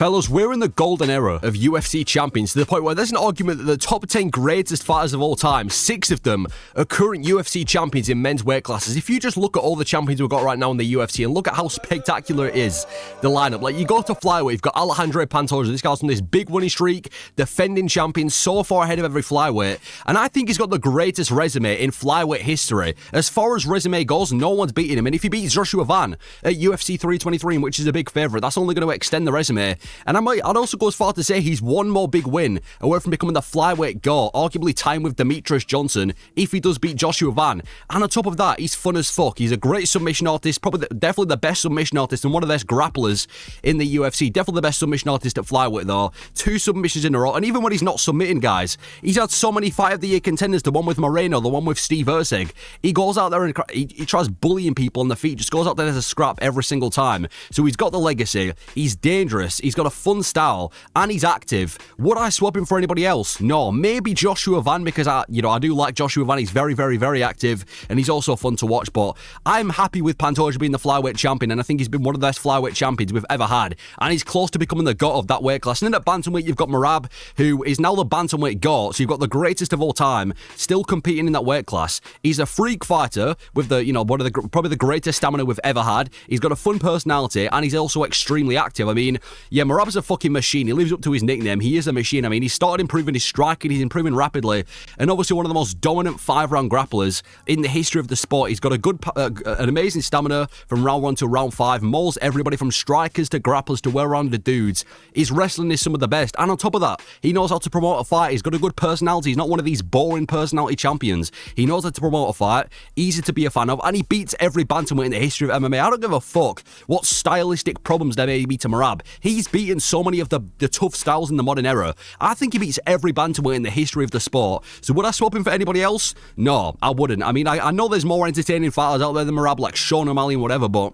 Fellas, we're in the golden era of UFC champions to the point where there's an argument that the top 10 greatest fighters of all time, 6 of them are current UFC champions in men's weight classes. If you just look at all the champions we've got right now in the UFC and look at how spectacular it is, the lineup. Like, you go to flyweight, you've got Alejandro Pantoja. This guy's on this big winning streak, defending champion, so far ahead of every flyweight. And I think he's got the greatest resume in flyweight history. As far as resume goes, no one's beating him. And if he beats Joshua Van at UFC 323, which is a big favourite, that's only going to extend the resume. And I'd also go as far to say he's one more big win away from becoming the flyweight GOAT, arguably timed with Demetrius Johnson, if he does beat Joshua Van. And on top of that, he's fun as fuck. He's a great submission artist, definitely the best submission artist and one of the best grapplers in the UFC. Definitely the best submission artist at flyweight though. 2 submissions in a row, and even when he's not submitting, guys, he's had so many Fight of the Year contenders, the one with Moreno, the one with Steve Erceg. He goes out there and he tries bullying people on the feet, just goes out there as a scrap every single time. So he's got the legacy, he's dangerous, he's got a fun style, and he's active. Would I swap him for anybody else? No. Maybe Joshua Van, because I do like Joshua Van. He's very, very, very active, and he's also fun to watch. But I'm happy with Pantoja being the flyweight champion, and I think he's been one of the best flyweight champions we've ever had, and he's close to becoming the GOAT of that weight class. And then at bantamweight, you've got Merab, who is now the bantamweight GOAT. So you've got the greatest of all time still competing in that weight class. He's a freak fighter with one of the probably the greatest stamina we've ever had. He's got a fun personality, and he's also extremely active. I mean, yeah, Merab's a fucking machine. He lives up to his nickname. He is a machine. I mean, he started improving his striking. He's improving rapidly, and obviously one of the most dominant 5-round grapplers in the history of the sport. He's got an amazing stamina from round 1 to round 5. Mauls everybody from strikers to grapplers to well-rounded dudes. His wrestling is some of the best, and on top of that, he knows how to promote a fight. He's got a good personality. He's not one of these boring personality champions. He knows how to promote a fight, easy to be a fan of, and he beats every bantamweight in the history of MMA. I don't give a fuck what stylistic problems there may be to Merab. He's beaten so many of the tough styles in the modern era. I think he beats every bantamweight in the history of the sport. So would I swap him for anybody else? No, I wouldn't. I mean, I know there's more entertaining fighters out there than Merab, like Sean O'Malley and whatever, but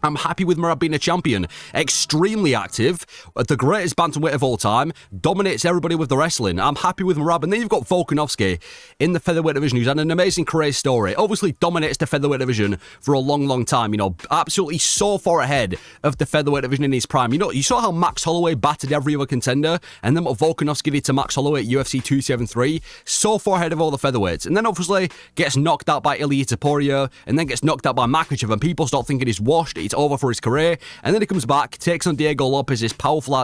I'm happy with Merab being a champion. Extremely active, the greatest bantamweight of all time, dominates everybody with the wrestling. I'm happy with Merab. And then you've got Volkanovski in the featherweight division, who's had an amazing career story. Obviously dominates the featherweight division for a long, long time. Absolutely so far ahead of the featherweight division in his prime. You saw how Max Holloway battered every other contender, and then what Volkanovski did to Max Holloway at UFC 273. So far ahead of all the featherweights. And then obviously gets knocked out by Ilia Topuria, and then gets knocked out by Makhachev, and people start thinking he's washed. It's over for his career, and then he comes back, takes on Diego Lopez, this powerful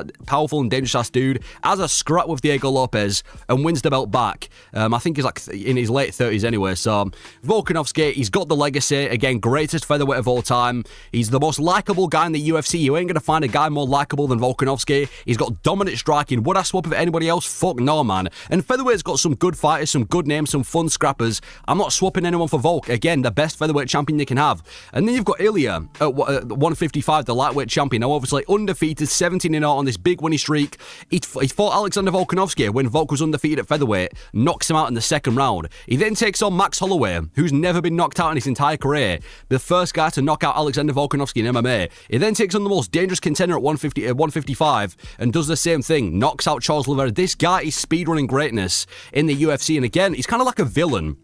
and dangerous ass dude, has a scrap with Diego Lopez, and wins the belt back. I think he's like in his late 30s anyway. So Volkanovski, he's got the legacy. Again, greatest featherweight of all time. He's the most likable guy in the UFC. You ain't gonna find a guy more likable than Volkanovski. He's got dominant striking. Would I swap it for anybody else? Fuck no, man. And featherweight's got some good fighters, some good names, some fun scrappers. I'm not swapping anyone for Volk. Again, the best featherweight champion they can have. And then you've got Ilia at 155, the lightweight champion. Now, obviously, undefeated, 17-0 on this big winning streak. He fought Alexander Volkanovski when Volk was undefeated at featherweight, knocks him out in the second round. He then takes on Max Holloway, who's never been knocked out in his entire career, the first guy to knock out Alexander Volkanovski in MMA. He then takes on the most dangerous contender at 155 and does the same thing, knocks out Charles Oliveira. This guy is speedrunning greatness in the UFC, and again, he's kind of like a villain.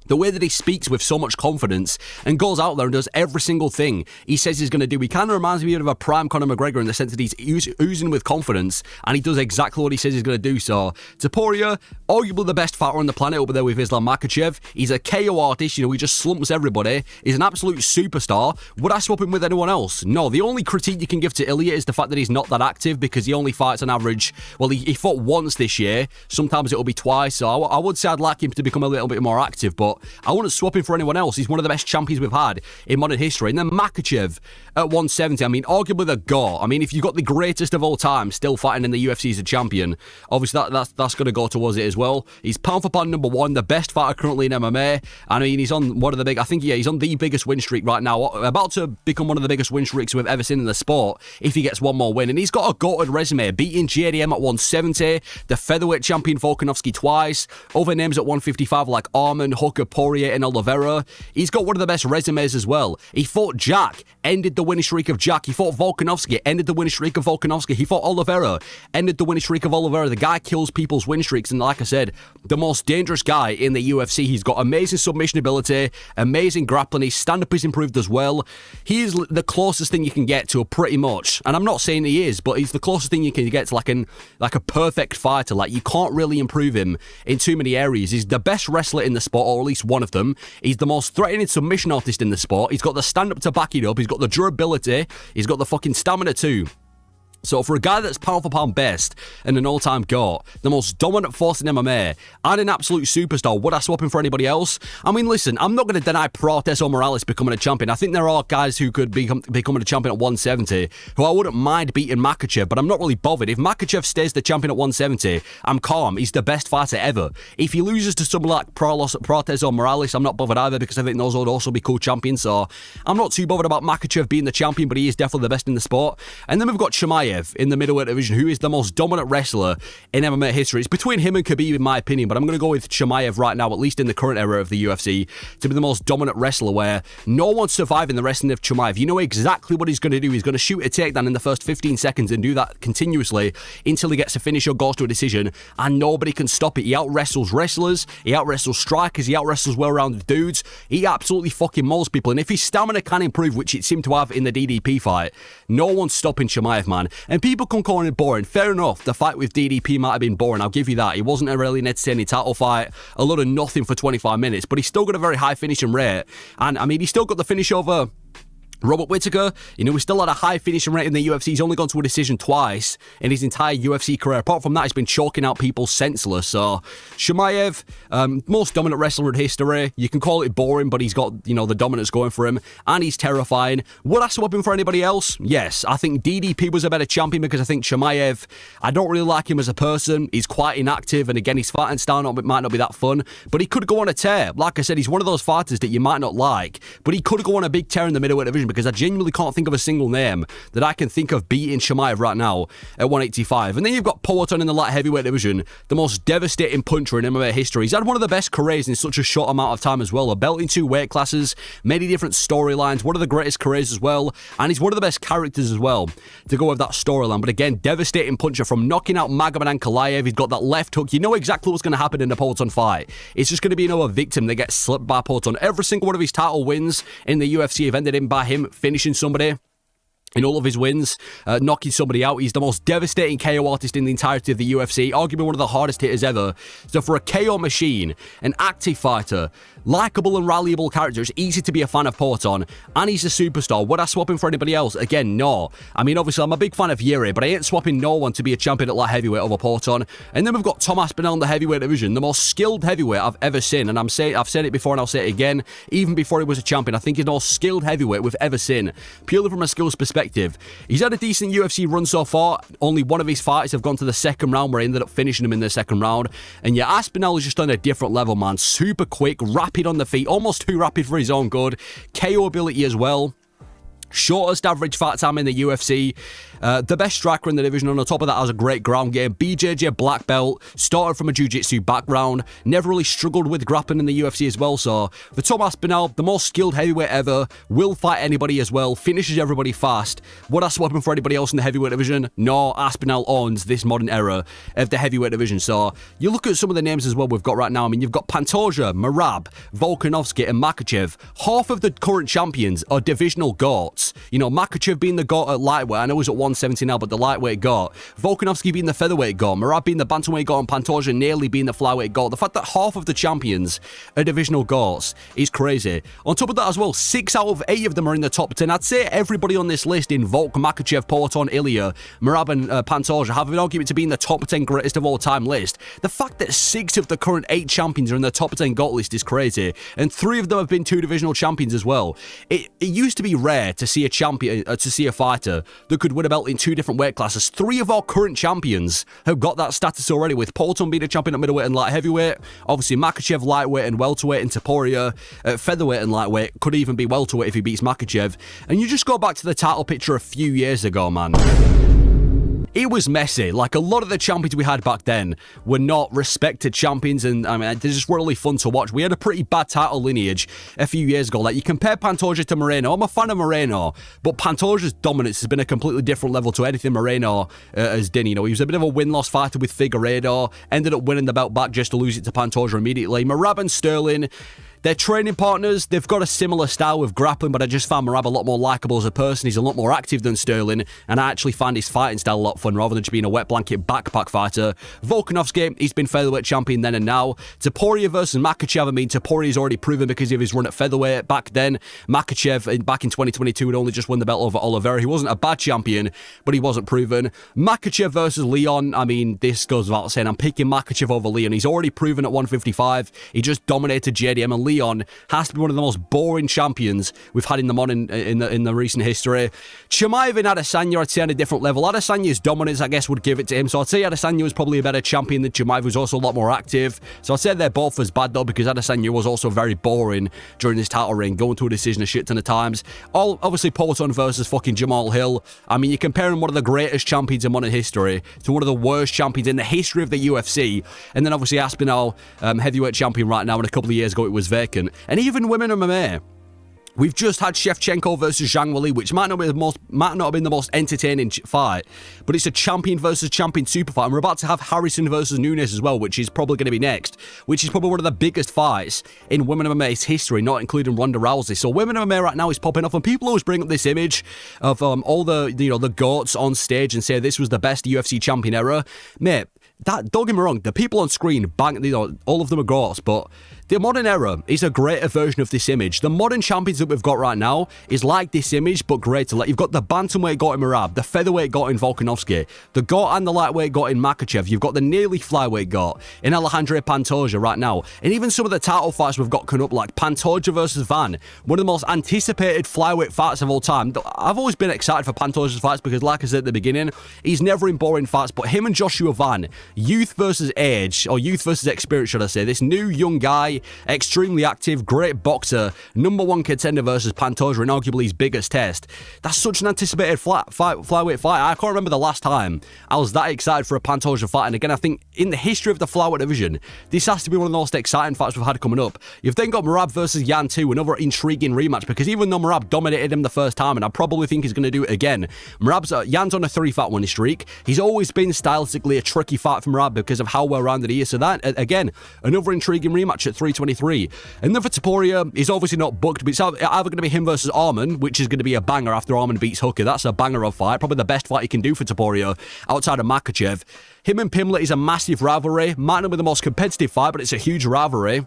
The way that he speaks with so much confidence and goes out there and does every single thing he says he's going to do. He kind of reminds me of a prime Conor McGregor in the sense that he's oozing with confidence, and he does exactly what he says he's going to do. So, Topuria, arguably the best fighter on the planet over there with Islam Makhachev. He's a KO artist, he just slumps everybody. He's an absolute superstar. Would I swap him with anyone else? No. The only critique you can give to Ilia is the fact that he's not that active, because he only fights on average, well, he fought once this year. Sometimes it'll be twice. So I would say I'd like him to become a little bit more active, but I wouldn't swap him for anyone else. He's one of the best champions we've had in modern history. And then Makhachev at 170, I mean, arguably the GOAT. I mean, if you've got the greatest of all time still fighting in the UFC as a champion, obviously that's going to go towards it as well. He's pound for pound number 1, the best fighter currently in MMA. I mean, he's on one of the he's on the biggest win streak right now, about to become one of the biggest win streaks we've ever seen in the sport if he gets one more win. And he's got a goated resume, beating JDM at 170, the featherweight champion Volkanovski twice, other names at 155 like Arman, Hooker, of Poirier and Oliveira. He's got one of the best resumes as well. He fought Jack, ended the winning streak of Jack. He fought Volkanovski, ended the winning streak of Volkanovski. He fought Oliveira, ended the winning streak of Oliveira. The guy kills people's winning streaks, and like I said, the most dangerous guy in the UFC. He's got amazing submission ability, amazing grappling. His stand-up is improved as well. He is the closest thing you can get to a pretty much, and I'm not saying he is, but he's the closest thing you can get to like a perfect fighter. Like, you can't really improve him in too many areas. He's the best wrestler in the sport, or at least one of them. He's the most threatening submission artist in the sport. He's got the stand-up to back it up. He's got the durability. He's got the fucking stamina too. So for a guy that's pound for pound best and an all-time GOAT, the most dominant force in MMA, and an absolute superstar, would I swap him for anybody else? I mean, listen, I'm not going to deny Protes or Morales becoming a champion. I think there are guys who could becoming a champion at 170 who I wouldn't mind beating Makhachev, but I'm not really bothered. If Makhachev stays the champion at 170, I'm calm. He's the best fighter ever. If he loses to someone like Protes or Morales, I'm not bothered either, because I think those would also be cool champions. So I'm not too bothered about Makhachev being the champion, but he is definitely the best in the sport. And then we've got Chimaev in the middleweight division, who is the most dominant wrestler in MMA history. It's between him and Khabib in my opinion, but I'm going to go with Chimaev right now, at least in the current era of the UFC, to be the most dominant wrestler, where no one's surviving the wrestling of Chimaev. You know exactly what he's going to do. He's going to shoot a takedown in the first 15 seconds and do that continuously until he gets a finish or goes to a decision, and nobody can stop it. He out-wrestles wrestlers, he out-wrestles strikers, he out-wrestles well-rounded dudes. He absolutely fucking mauls people, and if his stamina can improve, which it seemed to have in the DDP fight, no one's stopping Chimaev, man. And people can call it boring. Fair enough, the fight with DDP might have been boring, I'll give you that. It wasn't a really entertaining title fight, a lot of nothing for 25 minutes, but he's still got a very high finishing rate, and I mean, he's still got the finish over Robert Whittaker. You know, he still had a high finishing rate in the UFC. He's only gone to a decision twice in his entire UFC career. Apart from that, he's been choking out people senseless. So, Chimaev, most dominant wrestler in history. You can call it boring, but he's got, you know, the dominance going for him, and he's terrifying. Would I swap him for anybody else? Yes. I think DDP was a better champion, because I think Chimaev, I don't really like him as a person. He's quite inactive, and again, his fighting style might not be that fun, but he could go on a tear. Like I said, he's one of those fighters that you might not like, but he could go on a big tear in the middleweight division, because I genuinely can't think of a single name that I can think of beating Chimaev right now at 185. And then you've got Poatan in the light heavyweight division, the most devastating puncher in MMA history. He's had one of the best careers in such a short amount of time as well. A belt in 2 weight classes, many different storylines, one of the greatest careers as well, and he's one of the best characters as well to go with that storyline. But again, devastating puncher, from knocking out Magomed Ankalaev. He's got that left hook. You know exactly what's going to happen in a Poatan fight. It's just going to be another victim that gets slipped by Poatan. Every single one of his title wins in the UFC have ended in by him finishing somebody in all of his wins, knocking somebody out. He's the most devastating KO artist in the entirety of the UFC, arguably one of the hardest hitters ever. So for a KO machine, an active fighter, likeable and rallyable character, it's easy to be a fan of Poatan, and he's a superstar. Would I swap him for anybody else? Again, no. I mean, obviously, I'm a big fan of Yuri, but I ain't swapping no one to be a champion at light heavyweight over Poatan. And then we've got Tom Aspinall in the heavyweight division, the most skilled heavyweight I've ever seen, and I've said it before and I'll say it again, even before he was a champion. I think he's the most skilled heavyweight we've ever seen, purely from a skills perspective. He's had a decent UFC run so far. Only one of his fights have gone to the second round, where he ended up finishing him in the second round. And yeah, Aspinall is just on a different level, man. Super quick, rapid on the feet, almost too rapid for his own good. KO ability as well. Shortest average fight time in the UFC. The best striker in the division. On the top of that, has a great ground game. BJJ black belt. Started from a jiu-jitsu background. Never really struggled with grappling in the UFC as well. So for Tom Aspinall, the most skilled heavyweight ever. Will fight anybody as well. Finishes everybody fast. Would I swap him for anybody else in the heavyweight division? No. Aspinall owns this modern era of the heavyweight division. So you look at some of the names as well we've got right now. I mean, you've got Pantoja, Merab, Volkanovski, and Makhachev. Half of the current champions are divisional GOATs. You know, Makhachev being the GOAT at lightweight. I know he's at 170 now, but the lightweight GOAT. Volkanovski being the featherweight GOAT. Merab being the bantamweight GOAT, and Pantoja nearly being the flyweight GOAT. The fact that half of the champions are divisional GOATs is crazy. On top of that as well, 6 out of 8 of them are in the top 10. I'd say everybody on this list in Volk, Makhachev, Poatan, Ilya, Merab, and Pantoja have an argument to be in the top 10 greatest of all time list. The fact that 6 of the current 8 champions are in the top 10 GOAT list is crazy. And 3 of them have been 2 divisional champions as well. It used to be rare to see a champion, to see a fighter that could win a belt in 2 different weight classes. 3 of our current champions have got that status already, with Poatan being a champion at middleweight and light heavyweight. Obviously, Makhachev lightweight and welterweight, and Topuria at featherweight and lightweight. Could even be welterweight if he beats Makhachev. And you just go back to the title picture a few years ago, man. it was messy. Like, a lot of the champions we had back then were not respected champions, and I mean, they're just really fun to watch. We had a pretty bad title lineage a few years ago. Like, you compare Pantoja to Moreno. I'm a fan of Moreno, but Pantoja's dominance has been a completely different level to anything Moreno has done. You know, he was a bit of a win-loss fighter with Figueiredo, ended up winning the belt back just to lose it to Pantoja immediately. Merab and Sterling, they're training partners. They've got a similar style with grappling, but I just found Merab a lot more likeable as a person. He's a lot more active than Sterling, and I actually find his fighting style a lot fun rather than just being a wet blanket backpack fighter. Volkanovski, he's been featherweight champion then and now. Topuria versus Makhachev, I mean, Topuria's already proven because of his run at featherweight back then. Makhachev, back in 2022, had only just won the belt over Oliveira. He wasn't a bad champion, but he wasn't proven. Makhachev versus Leon, I mean, this goes without saying. I'm picking Makhachev over Leon. He's already proven at 155. He just dominated JDM, and Leon has to be one of the most boring champions we've had in the modern in the recent history. Chimaev and Adesanya, I'd say, on a different level. Adesanya's dominance, I guess, would give it to him. So I'd say Adesanya was probably a better champion than Chimaev, who's also a lot more active. So I'd say they're both as bad, though, because Adesanya was also very boring during this title reign, going to a decision a shit ton of times. All obviously Poton versus fucking Jamal Hill. I mean, you're comparing one of the greatest champions in modern history to one of the worst champions in the history of the UFC. And then obviously Aspinall, heavyweight champion right now, and a couple of years ago it was vacant. And even women MMA. We've just had Shevchenko versus Zhang Weili, which might not have been the most entertaining fight, but it's a champion versus champion super fight. And we're about to have Harrison versus Nunes as well, which is probably going to be next, which is probably one of the biggest fights in women MMA's history, not including Ronda Rousey. So women MMA right now is popping off, and people always bring up this image of all the the goats on stage and say this was the best UFC champion era. Mate, that, don't get me wrong, the people on screen bang, all of them are goats, but the modern era is a greater version of this image. The modern champions that we've got right now is like this image, but greater. Like, you've got the bantamweight got in Merab, the featherweight got in Volkanovski, the got and the lightweight got in Makhachev. You've got the nearly flyweight got in Alejandro Pantoja right now. And even some of the title fights we've got coming up, like Pantoja versus Van, one of the most anticipated flyweight fights of all time. I've always been excited for Pantoja's fights because, like I said at the beginning, he's never in boring fights, but him and Joshua Van, youth versus age, or youth versus experience, should I say, this new young guy, extremely active, great boxer, #1 contender versus Pantoja, and arguably his biggest test. That's such an anticipated flyweight fight. I can't remember the last time I was that excited for a Pantoja fight. And again, I think in the history of the flyweight division, this has to be one of the most exciting fights we've had coming up. You've then got Merab versus Yan 2, another intriguing rematch, because even though Merab dominated him the first time, and I probably think he's going to do it again, Yan's on a 3-fight winning streak. He's always been stylistically a tricky fight for Merab because of how well-rounded he is. So that, again, another intriguing rematch at 323. And then for Topuria, he's obviously not booked, but it's either going to be him versus Arman, which is going to be a banger after Arman beats Hooker. That's a banger of fight. Probably the best fight he can do for Topuria outside of Makhachev. Him and Pimlet is a massive rivalry. Might not be the most competitive fight, but it's a huge rivalry.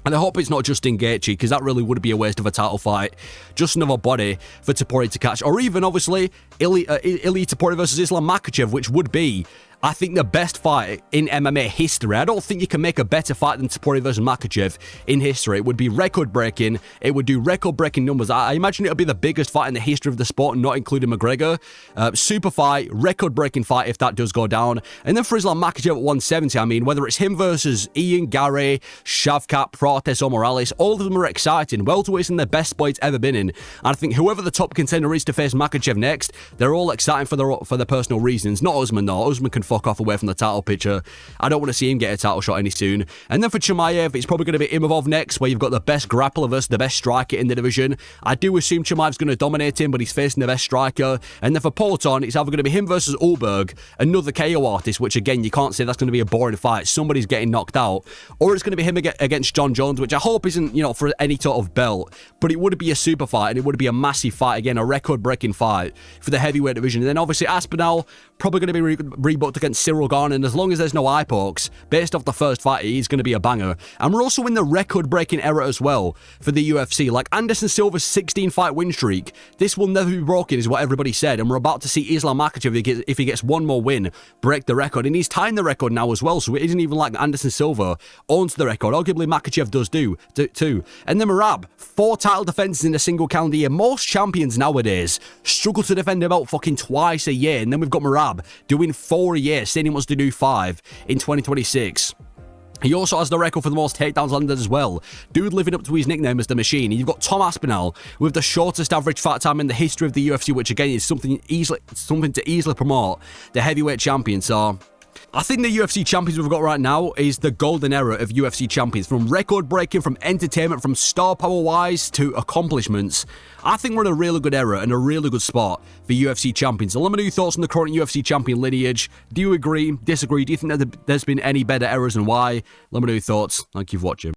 And I hope it's not Justin Gaethje, because that really would be a waste of a title fight. Just another body for Topuria to catch. Or even, obviously, Ilia Topuria versus Islam Makhachev, which would be, I think, the best fight in MMA history. I don't think you can make a better fight than Topuria versus Makhachev in history. It would be record-breaking. It would do record-breaking numbers. I imagine it would be the biggest fight in the history of the sport, not including McGregor. Super fight, record-breaking fight if that does go down. And then for Islam Makhachev at 170, I mean, whether it's him versus Ian Gary, Shavkat, Protes, or Morales, all of them are exciting. Welterweight's in the best spot it's ever been in. And I think whoever the top contender is to face Makhachev next, they're all exciting for their personal reasons. Not Usman, though. Usman can fuck off away from the title picture. I don't want to see him get a title shot any soon. And then for Chimaev, it's probably going to be Imavov next, where you've got the best grappler versus the best striker in the division. I do assume Chimaev's going to dominate him, but he's facing the best striker. And then for Poton, it's either going to be him versus Ulberg, another KO artist, which again, you can't say that's going to be a boring fight. Somebody's getting knocked out. Or it's going to be him against John Jones, which I hope isn't, for any sort of belt. But it would be a super fight, and it would be a massive fight. Again, a record-breaking fight for the heavyweight division. And then obviously Aspinall, probably going to be rebooked against Cyril Gane, and as long as there's no eye pokes, based off the first fight, he's going to be a banger. And we're also in the record-breaking era as well for the UFC. Like Anderson Silva's 16-fight win streak, this will never be broken, is what everybody said. And we're about to see Islam Makhachev, if he gets one more win, break the record. And he's tying the record now as well, so it isn't even like Anderson Silva owns the record. Arguably Makhachev does too. And then Merab, 4 title defenses in a single calendar year. Most champions nowadays struggle to defend a belt fucking twice a year. And then we've got Merab doing 4 a year, saying he wants to do 5 in 2026. He also has the record for the most takedowns landed as well. Dude living up to his nickname as the Machine. You've got Tom Aspinall with the shortest average fight time in the history of the UFC, which again is something to easily promote the heavyweight champion. So I think the UFC champions we've got right now is the golden era of UFC champions. From record breaking, from entertainment, from star power wise to accomplishments. I think we're in a really good era and a really good spot for UFC champions. So let me know your thoughts on the current UFC champion lineage. Do you agree? Disagree? Do you think that there's been any better eras and why? Let me know your thoughts. Thank you for watching.